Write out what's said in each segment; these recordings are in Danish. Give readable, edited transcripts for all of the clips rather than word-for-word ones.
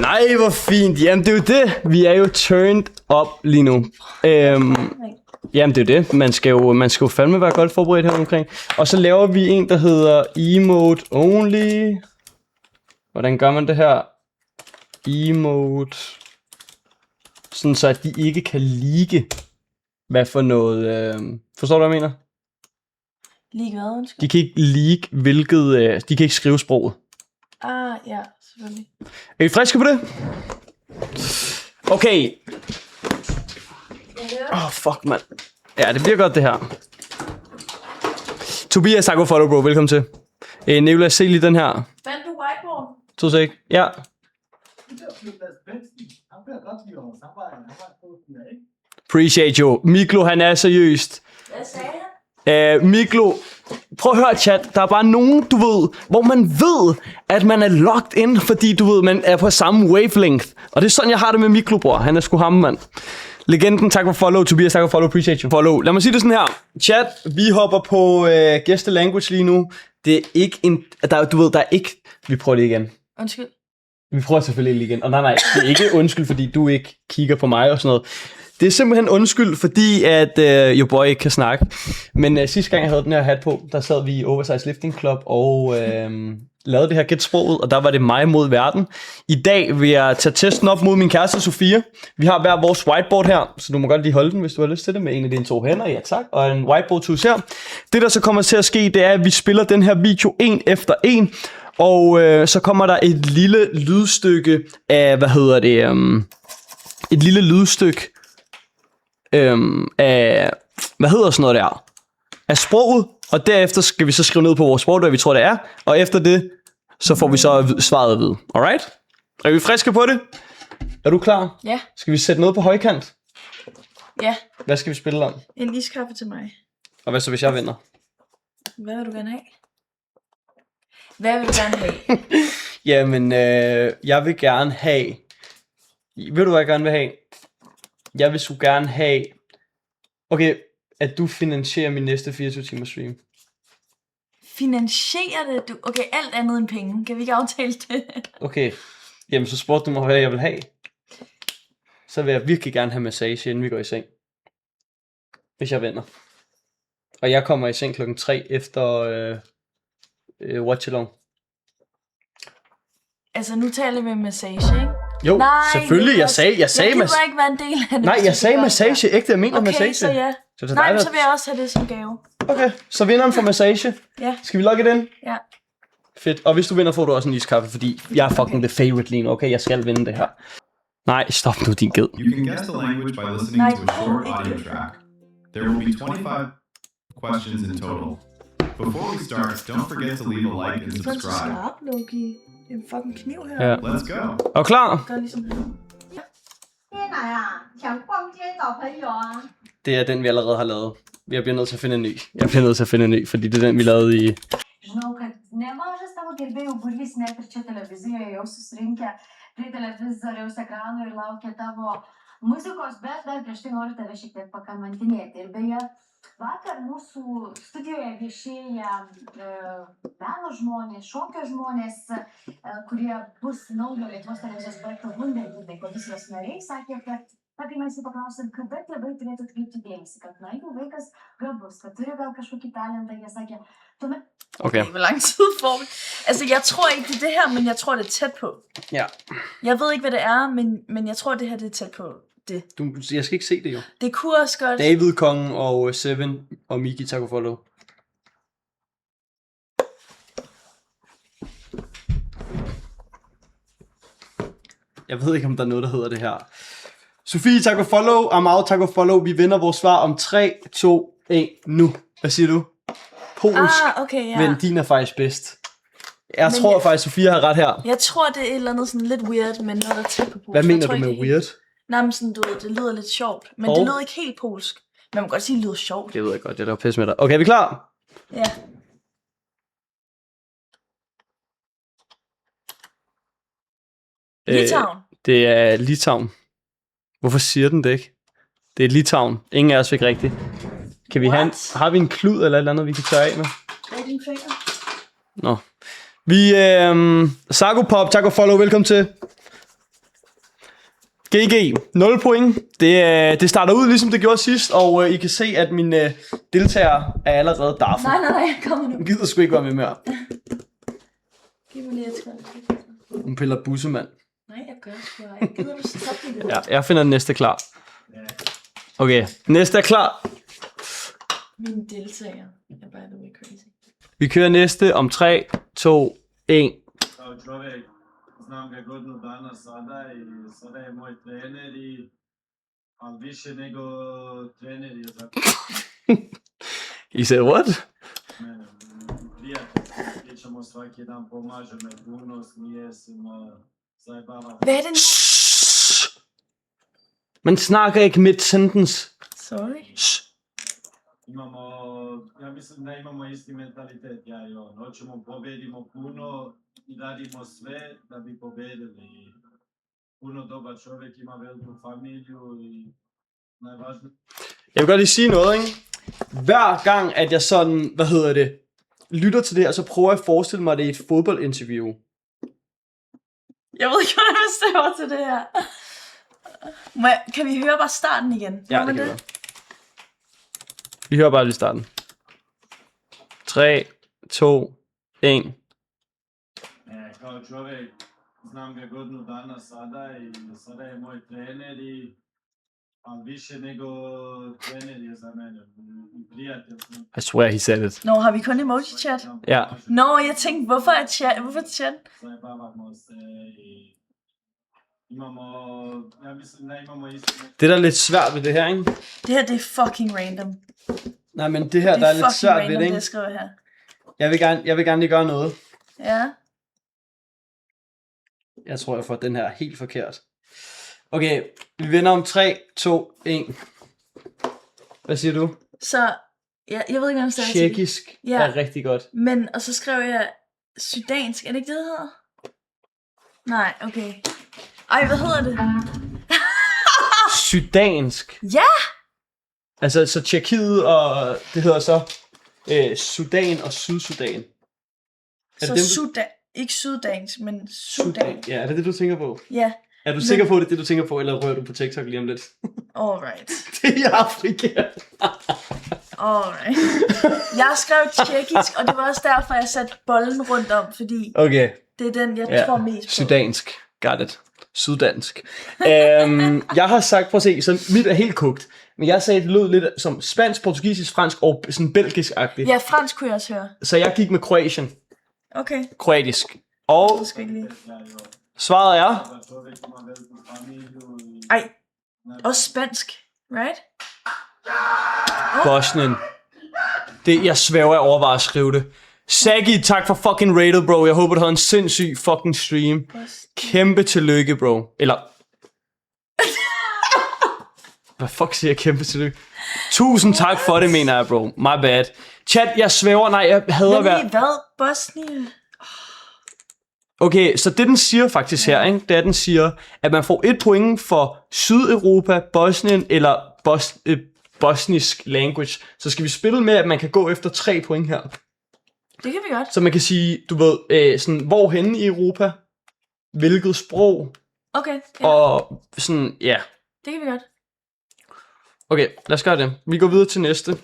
Nej, hvor fint. Jamen, det er jo det. Vi er jo turned up lige nu. Jamen, det er jo det. Man skal jo fandme være godt forberedt her omkring. Og så laver vi en, der hedder emote only. Hvordan gør man det her? Emote. Sådan så, at de ikke kan leake. Hvad for noget... Forstår du, hvad jeg mener? Leak hvad, undskyld? De kan ikke leak, hvilket... de kan ikke skrive sproget. Ja, selvfølgelig. Er I friske på det? Okay. Fuck, mand. Ja, det bliver godt, det her. Tobias, tak for follow, bro. Velkommen til. Nicolas, se lige den her. Fandt du whiteboard? 2 sek. Ja. Appreciate you. Miklo, han er seriøst. Hvad sagde han? Miklo, prøv at høre, chat. Der er bare nogen, du ved, hvor man ved, at man er locked in, fordi du ved, man er på samme wavelength. Og det er sådan, jeg har det med Miklo, bror. Han er sgu ham, mand. Legenden, tak for follow. Tobias, tak for follow. Appreciate you. Follow. Lad mig sige det sådan her. Chat, vi hopper på gæste language lige nu. Det er ikke en... du ved, der er ikke... Vi prøver det igen. Undskyld. Vi prøver selvfølgelig lige igen. Og nej, det er ikke undskyld, fordi du ikke kigger på mig og sådan noget. Det er simpelthen undskyld, fordi at your boy ikke kan snakke. Men sidste gang jeg havde den her hat på, der sad vi i Oversize Lifting Club og lavede det her Gæt Sproget, og der var det mig mod verden. I dag vil jeg tage testen op mod min kæreste Sofia. Vi har hver vores whiteboard her, så du må godt lige holde den, hvis du har lyst til det, med en af dine 2 hænder. Ja tak, og en whiteboard-tus her. Det der så kommer til at ske, det er, at vi spiller den her video en efter en. Og så kommer der et lille lydstykke af, et lille lydstykke af, af sproget, og derefter skal vi så skrive ned på vores sprog, hvad vi tror det er, og efter det, så får vi så svaret at vide. Alright? Er vi friske på det? Er du klar? Ja. Skal vi sætte noget på højkant? Ja. Hvad skal vi spille om? En iskaffe til mig. Og hvad så, hvis jeg vinder? Hvad vil du gerne have? Hvad vil du gerne have? Jamen, jeg vil gerne have... Ved du, hvad jeg gerne vil have? Jeg vil sgu gerne have... Okay, at du finansierer min næste 24 timer stream. Finansierer det? Okay, alt andet end penge. Kan vi ikke aftale det? Okay, jamen så spurgte du mig, hvad jeg vil have. Så vil jeg virkelig gerne have massage, inden vi går i seng. Hvis jeg vinder. Og jeg kommer i seng 3 efter watch along. Altså, nu taler vi om massage, ikke? Jo, nej, selvfølgelig. Jeg sagde jeg gider ikke være en del af det. Nej, jeg sagde massage. Ægte, jeg mener okay, massage. Okay, så ja. Så nej, så vil jeg også have det som gave. Okay, så vinderen får massage. Ja. Skal vi logge den? Ja. Fedt. Og hvis du vinder, får du også en iskaffe, fordi jeg er fucking the favorite lige nu. Okay, jeg skal vinde det her. Nej, stop nu, din ged. You can guess the language by listening to a short audio track. There will be 25 questions in total. Before we start, don't forget to leave a like and subscribe. Du er så skarp, Loki. Det er en fucking kniv her. Ja. Let's go. Og klar? Gør ligesom her. Det er den, vi allerede har lavet. Jeg bliver nødt til at finde en ny. Fordi det er den, vi lavede i... Žinau, kad nemažas tavo gerbėjų būrys net ir čia televizijoje jau susirinkę prie televizoriaus ekranų ir laukia tavo muzikos, bet dar prieš tai noriu tave šiek tiek pakamantinėti. Ir beje, vakar mūsų studijoje viešėję meno žmonės, šokio žmonės, kurie bus naujo Lietuvos televizijos projekto Wunderkidai komisijos nariai, sakė, kad kai mes jį paklausėm, kada tėvai turėtų atkreipti dėmesį, kad na, jų vaikas gabus, kad turi gal kažkokį talentą, jie sakė, tuomet... Okay. Hvor lang tid får vi? Altså, jeg tror ikke, det er det her, men jeg tror, det er tæt på. Ja. Jeg ved ikke, hvad det er, men jeg tror, det her det er tæt på det. Jeg skal ikke se det jo. Det kunne også godt... David, Kongen og Seven og Miki, tak for follow. Jeg ved ikke, om der er noget, der hedder det her. Sofie, tak for follow. Amal, tak for follow. Vi vinder vores svar om 3, 2, 1, nu. Hvad siger du? Polsk. Okay, ja. Men din er faktisk bedst. Jeg tror faktisk, Sofie har ret her. Jeg tror, det er et eller andet sådan lidt weird, men noget, der er tæt på polsk. Hvad mener du med weird? Nej, men sådan, du ved, det lyder lidt sjovt. Men det lyder ikke helt polsk. Man må godt sige, det lyder sjovt. Det ved jeg godt, det er der pisse med dig. Okay, er vi klar? Ja. Litauen. Det er Litauen. Hvorfor siger den det ikke? Det er Litauen. Ingen af os fik rigtigt. Kan vi har vi en klud eller et eller andet, vi kan tørre af med? Hvad er dine fingre? Nå. Vi, Sagopop, tak og follow, velkommen til. GG, 0 point. Det starter ud, ligesom det gjorde sidst, og I kan se, at mine deltagere er allerede daffen. Nej, kom nu. Hun gider sgu ikke være med mere. Giv mig lige et skønt. Hun piller bussemand. Nej, jeg gør sgu ikke. Gider du stoppe det? Ja, jeg finder den næste klar. Okay, næste er klar. Mine deltagere er by the way crazy. Vi kører næste om 3, 2, 1. Čovjek, znam ga godinu dana sada i sada je moj trener ali više nego trener je za I said what? mene. Prijatelj, pričamo svaki dan, pomaže me puno, smije se, zajebava. Hvad er det nu? Man snakker ikke mid-sentence. Sorry. Imamo, ja mislim da imamo isti mentalitet, ja i on. Hoćemo pobedimo puno i radimo sve da bi pobedili. Puno dobar čovjek, ima veliku familiju i najvažnije. Jeg vil godt lige sige noget, ikke? Hver gang, at jeg sådan, lytter til det her, så prøver jeg at forestille mig, at det er et fodboldinterview. Jeg ved ikke, hvordan jeg stemmer til det her. Kan vi høre bare starten igen? Ja, det kan vi. Vi hører bare lige starten. 3, 2, 1. Kao čovjek, znam ga godinu dana sada i sada je moj trener ali više nego trener je za mene i prijatelj. I swear he said it. Nå, har vi kun emoji-chat? Ja. Nå, jeg tænkte, hvorfor chat? Zajebavamo se i imamo, ja mislim da imamo isti. Det der er lidt svært ved det her, ikke? Det her, det er fucking random. Nej, men det her, der er lidt svært ved det, ikke? Det skriver her. Jeg vil gerne lige gøre noget. Ja. Jeg tror, jeg får den her helt forkert. Okay, vi vender om 3, 2, 1. Hvad siger du? Så, jeg ved ikke, om det er Tjekkisk er rigtig godt. Men, og så skrev jeg sudansk. Er det ikke det, det hedder? Nej, okay. Ej, hvad hedder det? Sudansk. Ja! Altså, så Tjekkiet og det hedder så Sudan og Sydsudan. Så Sudan, ikke syddansk, men Sudan. Ja, er det det, du tænker på? Ja. Er du sikker på, det er det, du tænker på, eller rører du på TikTok lige om lidt? Alright. Det er Afrika. Alright. Jeg skrev tjekkisk, og det var også derfor, jeg satte bolden rundt om, fordi Okay. det er den, jeg tror mest på. Sudansk. Got it. Syddansk. Jeg har sagt, prøv at se, så mit er helt kogt. Men jeg sagde, det lød lidt som spansk, portugisisk, fransk og sådan belgisk-agtigt. Ja, fransk kunne jeg også høre. Så jeg gik med Kroatien. Okay. Kroatisk. Og Det skal ikke lige. svaret er... Ej, også spansk, right? Bosnien. Det, jeg svæver, jeg overvejer at skrive det. Sagi, tak for fucking rated, bro. Jeg håber, du havde en sindssyg fucking stream. Kæmpe tillykke, bro. Eller... Hvad fuck siger jeg kæmpe tillykke? 1000 tak for det, mener jeg, bro. My bad. Chat, jeg svæver. Nej, jeg hader at være... hvad? Bosnien? Okay, så det den siger faktisk her, ikke? Det er, den siger, at man får 1 point for Sydeuropa, Bosnien eller bosnisk language. Så skal vi spille med, at man kan gå efter 3 point her. Det kan vi godt. Så man kan sige, du ved, sådan, hvorhenne i Europa, hvilket sprog, Okay, ja. og sådan, ja. Det kan vi godt. Okay, lad os gøre det. Vi går videre til næste.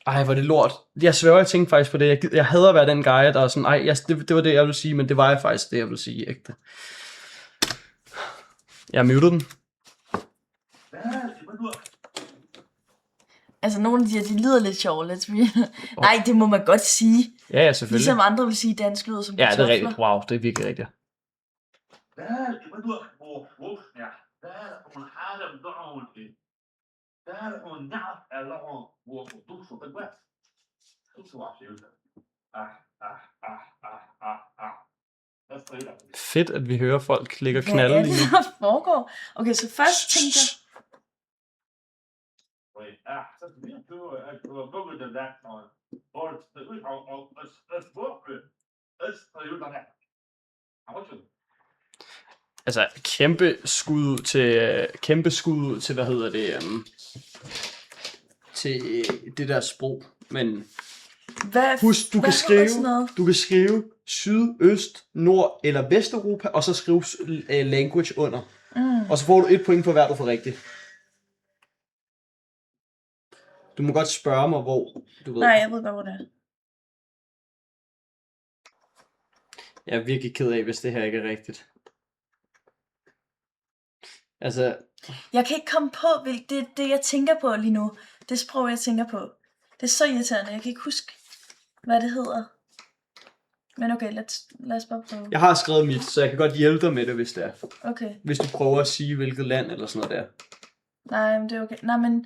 Ej, hvor er det lort. Jeg sværger, jeg tænkte faktisk på det. Jeg hader at være den guy, der er sådan, det var det, jeg ville sige, men det var faktisk det, jeg ville sige ægte. Jeg mutede den. Altså, nogle af de her, de lyder lidt sjove. Nej, det må man godt sige. Ja, selvfølgelig. Ligesom andre vil sige, dansk lyder som Ja, det er kartofler. rigtigt. Wow, det er virkelig rigtigt. Fedt, at vi hører folk ligge og knalde Hvad er lige det, nu. der foregår? Okay, så først tænkte jeg... Altså, kæmpe skud til, hvad hedder det, til det der sprog, men husk, du kan skrive syd, øst, nord eller vesteuropa, og så skrive language under. Mm. Og så får du 1 point for hver, du får rigtigt. Du må godt spørge mig, hvor du ved. Nej, jeg ved godt, hvor det er. Jeg er virkelig ked af, hvis det her ikke er rigtigt. Altså, Jeg kan ikke komme på, det jeg tænker på lige nu. Det sprog, jeg tænker på. Det er så irriterende. Jeg kan ikke huske, hvad det hedder. Men okay, lad os bare prøve. jeg har skrevet mit, så jeg kan godt hjælpe dig med det, hvis det er. Okay. Hvis du prøver at sige, hvilket land eller sådan noget der. Nej, men det er okay. Nej, men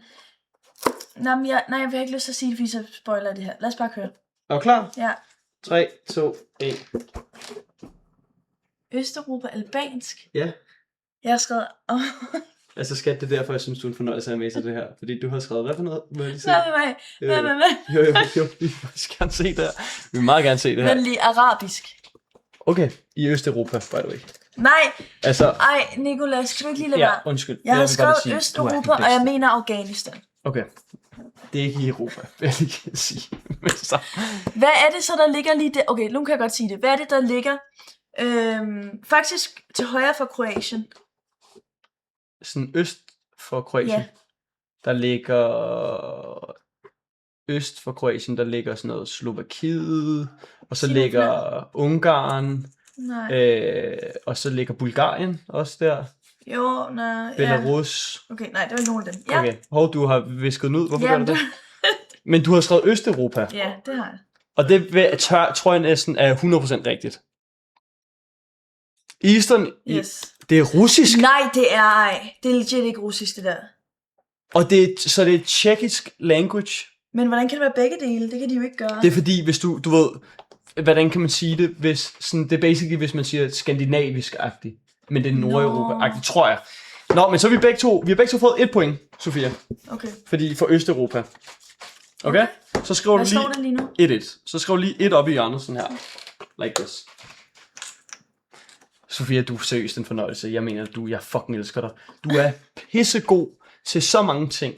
jeg vil ikke lyst til at sige det, fordi så spoiler det her. Lad os bare køre. Er du klar? Ja. 3, 2, 1. Østeuropa, albansk. Ja. Jeg har skrevet... Altså skat, det er derfor, jeg synes, du er en fornøjelse at have med til det her. Fordi du har skrevet, hvad for noget? Hvad er det, Nej. Jo, vi vil faktisk gerne se det her. Vi vil meget gerne se det her. Men lige arabisk. Okay, i Østeuropa, by the way. Nej, Altså, ej, Nicolas, skal du ikke lige lade være? ja, undskyld. Jeg har vil bare skrevet sige, du er Østeuropa, den og jeg bedste. mener Afghanistan. Okay. Det er ikke i Europa, vil jeg lige sige. Men så... Hvad er det så, der ligger lige der? Okay, nu kan jeg godt sige det. Hvad er det, der ligger faktisk til højre for Kroatien? Sådan øst for Kroatien. Ja. Der ligger... Øst for Kroatien, der ligger sådan noget Slovakiet, og så Sig nu ligger Ungarn, Nej. og så ligger Bulgarien også der. Jo, nej. Belarus. Ja. Okay, nej, det var ikke nogen af dem. Ja, Okay, hov, du har visket den ud. Hvorfor gør Jamen, du det? Men du har skrevet Østeuropa, ja, det har jeg. og det tror jeg næsten er 100% rigtigt. Eastern, Yes. det er russisk, Nej, det er ej. Det er legit ikke russisk, det der. og så det er tjekkisk language. Men hvordan kan det være begge dele? Det kan de jo ikke gøre. Det er fordi, hvis du ved, hvordan kan man sige det, hvis, sådan, det er basically, hvis man siger skandinavisk-agtigt, men det er Nordeuropa-agtigt, tror jeg. Nå, men så er vi har begge to fået 1 point, Sofia, Okay. fordi for Østeuropa. Okay? Så skriver Hvad du står der lige nu? lige 1-1. Så skriver du lige 1 op i hjørnet, sådan her. Like this. Sofia, du er seriøst en fornøjelse. Jeg mener, jeg fucking elsker dig. Du er pissegod til så mange ting.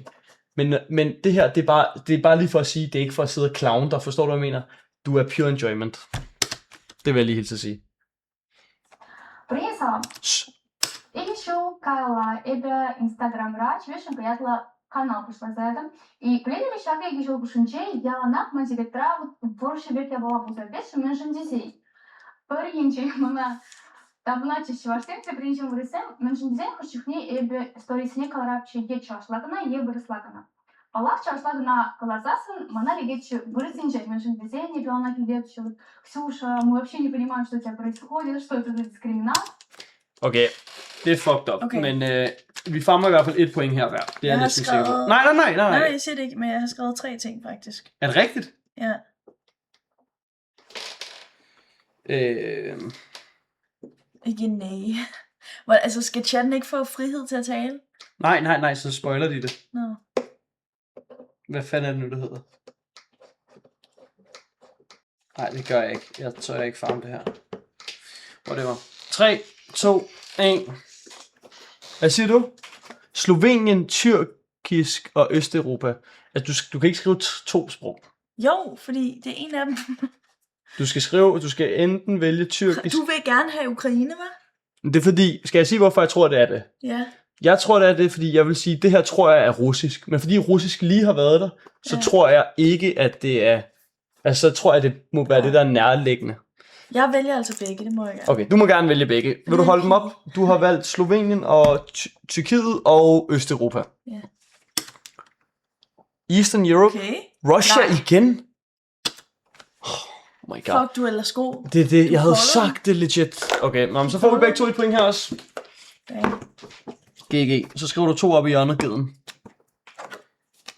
Men det her, det er bare lige for at sige, det er ikke for at sidde og clown dig. Forstår du, hvad jeg mener? Du er pure enjoyment. Det vil jeg lige helt til at sige. Привет, салам. Я ищу Кайла, это Instagram-рач, вешен приятела канал пішла за это. И пледер шага я ищу пушинче, я нах мазигетра, борщи бек я была пузапеш, меншин дизей. Паринче, мана, табна чеши ваштемте, принчем врисем, меншин дизей хошихне, эбе сторисне калрапче ет чашлагана, ебе рыслагана. Аллах чашлагана калазасын, мана легече врысинче, меншин дизей, не пиона кидепче. Ксюша, мы вообще не понимаем, что у тебя происходит, что это за дискриминация. Okay, det er fucked up. Okay. Men vi fammer i hvert fald 1 point her hver. Det er Jeg jeg har næsten sikker på. skrevet- Nej. Nej, jeg siger det ikke, men jeg har skrevet 3 ting, faktisk. Er det rigtigt? Ja. Ikke nej. Altså, skal chatten ikke få frihed til at tale? Nej, så spoiler de det. Nå. Hvad fanden er det nu, det hedder? Nej, det gør jeg ikke. Jeg tør ikke farme det her. Whatever. 3, 2, 1. Hvad siger du? Slovenien, tyrkisk og Østeuropa. Altså, du kan ikke skrive 2 sprog. Jo, fordi det er en af dem. Du skal enten vælge tyrkisk. Du vil gerne have Ukraine, hva'? Det er fordi, skal jeg sige, hvorfor jeg tror, det er det? Ja. Jeg tror, det er det, fordi jeg vil sige, det her tror jeg er russisk. Men fordi russisk lige har været der, så Ja. tror jeg ikke, at det er... Altså, så tror jeg, det må være det, der er nærliggende. Jeg vælger altså begge, det må jeg gerne. Okay, du må gerne vælge begge. Vil du holde dem op? Du har valgt Slovenien og Tyrkiet og Østeuropa. Ja. Eastern Europe. Okay. Russia Nej. igen? Oh my god. Fuck, du ellers sko. Det er det, jeg havde holder. sagt det legit. Okay, nå, men så får vi begge 2 et point her også. Okay. GG. Så skriver du 2 op i hjørnet, geden.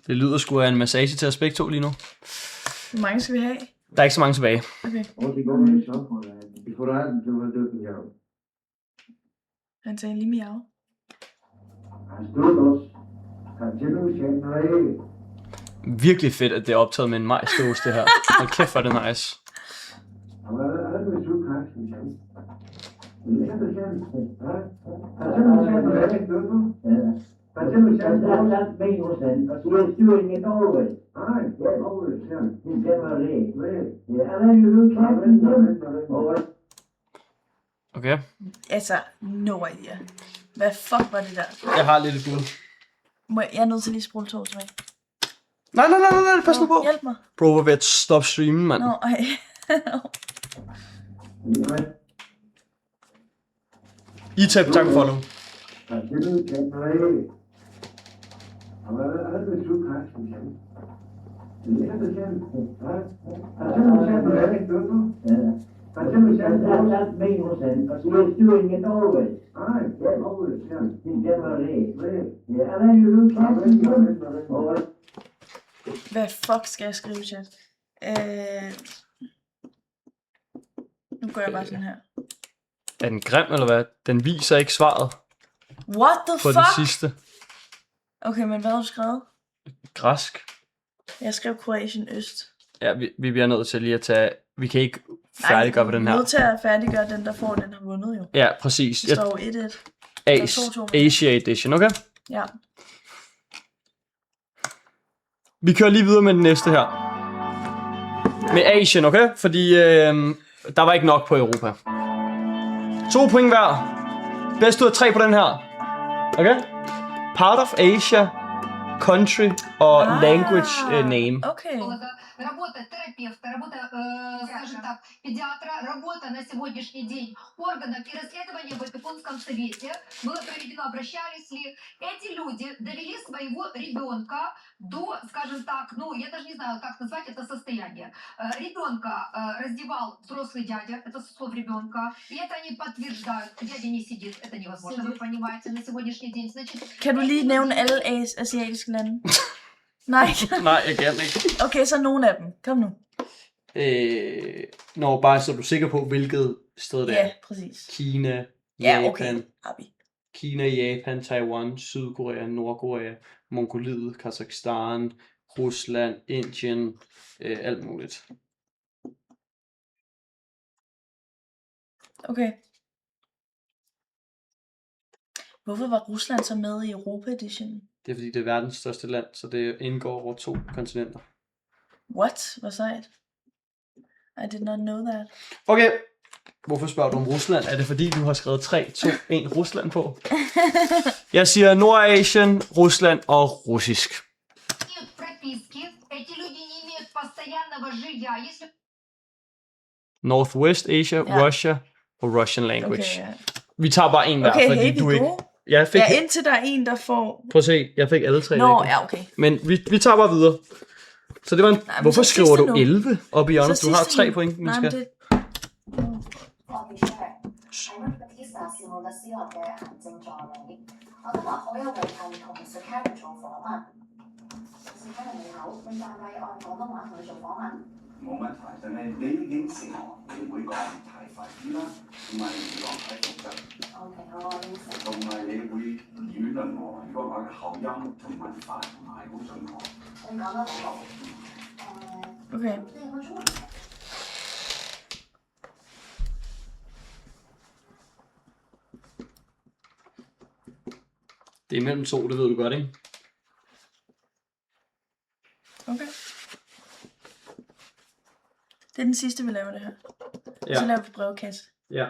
Det lyder sgu af en massage til os begge 2 lige nu. Hvor mange skal vi have? Der er ikke så mange tilbage. Okay. Han sagde lige miau. Virkelig fedt, at det er optaget med en majsdåse, det her. Hold kæft, hvor er det nice. Okay. Altså, no idea. Hvad fuck var det der? Jeg har lidt et bud. Jeg er nødt til lige at spole 2 tilbage. Nej, pas nu på. Hjælp mig. Bro, hvor ved at stoppe streamen, mand. Nå, ej. E-tap, tak for follow. Hvad fuck skal jeg skrive, chat? Nu gør jeg bare sådan her. Er den grim, eller hvad? Den viser ikke svaret What the på fuck? det sidste. Okay, men hvad har du skrevet? Græsk. Jeg skrev Kroatien Øst. Ja, vi bliver nødt til lige at tage... Vi kan ikke færdiggøre den Nej, her. nødt til at færdiggøre den, der får den har vundet jo. Ja, præcis. Det står jo 1-1. Asia Edition, okay? Ja. Vi kører lige videre med den næste her. Med Asien, okay? Fordi der var ikke nok på Europa. 2 point hver. Bedst ud af 3 på den her. Okay? Part of Asia, country og language name. Okay. Работа терапевта, работа, скажем так, педиатра, работа на сегодняшний день органов и расследования в Опекунском совете. Было проведено, обращались ли эти люди, довели своего ребенка до, скажем так, ну, я даже не знаю, как назвать это состояние. Ребенка раздевал взрослый дядя, это со слов ребенка, и это они подтверждают. Дядя не сидит, это невозможно, вы понимаете, на сегодняшний день. Значит, Kan du lige nævne alle asiatiske lande? Nej. Nej, jeg kan ikke. Okay, så nogle af dem. Kom nu. Når bare så er du sikker på, hvilket sted det er. Ja, præcis. Kina, Ja, Japan, okay. Abi. Kina, Japan, Taiwan, Sydkorea, Nordkorea, Mongoliet, Kazakhstan, Rusland, Indien, alt muligt. Okay. Hvorfor var Rusland så med i Europa Edition? Det er fordi, det er verdens største land, så det indgår over 2 kontinenter. What? Hvor sejt. I did not know that. Okay, hvorfor spørger du om Rusland? Er det fordi, du har skrevet 3, 2, 1 Rusland på? Jeg siger Nordasien, Rusland og russisk. Northwest Asia, Ja. Russia og Russian language. Okay, ja. Vi tager bare en hver, Okay, fordi hey, vi du er ikke... gode. Jeg fik... Ja, indtil der er en, der får... Prøv at se, jeg fik alle 3 Nå, rigtigt. ja, okay. Men vi tager bare videre. Så det var en... Nej, men Hvorfor så skriver sidste du nu. 11 op i hjørnet? Så Du har sidste 3 nu. point, Nej, Miska. men det... 喺呢個 T 薩是我嘅小學嘅行政助理，我今日好有榮幸同 Sir Karen 做訪問。Sir Karen 你好，你介唔介意按廣東話同你做訪問？冇問題，但係你已經承諾你會講太快啲啦，同埋唔講太複雜， OK，好，我應承。同埋你會語論我，如果我嘅口音同文法唔係好準確。你講得好。Okay. 你有冇中文？ Det er mellem 2, det ved du godt, ikke? Okay. Det er den sidste, vi laver det her. Ja. Så laver vi brevkasse. Ja.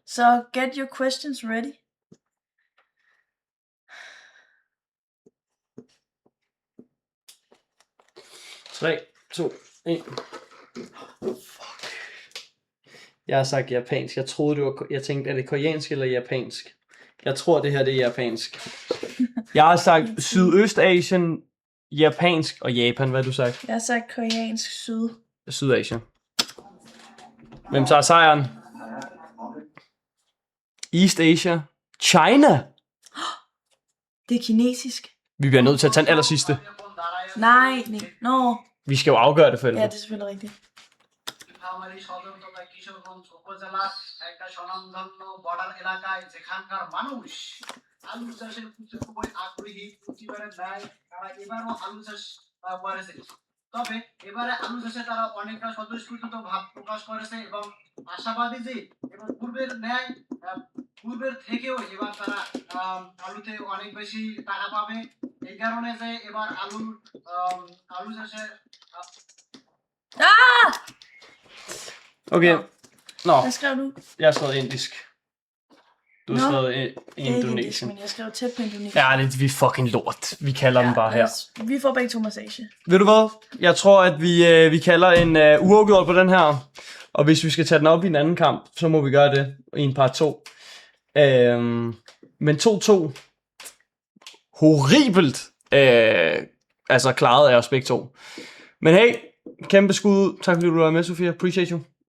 Så get your questions ready. Tre, 2, 1. Fuck. Jeg har sagt japansk. Jeg troede, det var... Jeg tænkte, er det koreansk eller japansk? Jeg tror, det her det er japansk. Jeg har sagt Sydøstasien, japansk og Japan. Hvad har du sagt? Jeg har sagt koreansk syd. Sydasien. Hvem tager sejren? East Asia. China. Det er kinesisk. Vi bliver nødt til at tage den aller sidste. Nej, Nå. Vi skal jo afgøre det for Ja, helvede. det er selvfølgelig rigtigt. Nilphamari সদর তথা কিশোরগঞ্জ উপজেলার একটা স্বনামধন্য বর্ডার এলাকায় যেখানকার মানুষ আলু চাষের উপরে আগ্রহী প্রতিবারের ন্যায় তারা এবারও আলু চাষ করেছে। তবে এবারে আলু চাষে তারা অনেকটা স্বতঃস্ফূর্ত ভাব প্রকাশ করেছে এবং আশাবাদী যে এবং পূর্বের ন্যায় পূর্বের থেকেও এবার তারা আলুতে অনেক বেশি টাকা পাবে। এই কারণে যে এবার আলু চাষে Okay. Nå, Hvad skrev du? jeg har skrevet indisk. Du har skrevet Indonesien. Men jeg skrev tæt på Indonesien. Ja, vi er fucking lort. Vi kalder den bare her. Vi får begge to massage. Ved du hvad? Jeg tror, at vi kalder en uafgjort på den her. Og hvis vi skal tage den op i en anden kamp, så må vi gøre det i en part 2. Men 2-2. Horribelt. Altså klaret af os begge to. Men hey, kæmpe skud. Tak fordi du var med, Sofia. Appreciate you.